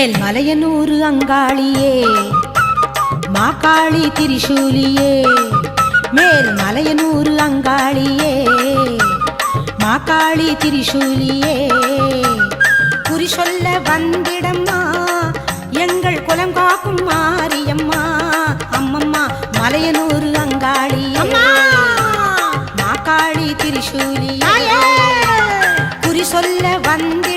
மேல் மலையனூர் அங்காளியே மாகாளி திரிசூலியே மேல் மலையனூர் அங்காளியே மாகாளி திரிசூலியே குறி சொல்ல வந்திடம்மா எங்கள் குலம் காக்கும் மாரியம்மா அம்மம்மா மலையனூர் அங்காளியே மாகாளி திரிசூலியே குறி சொல்ல வந்திட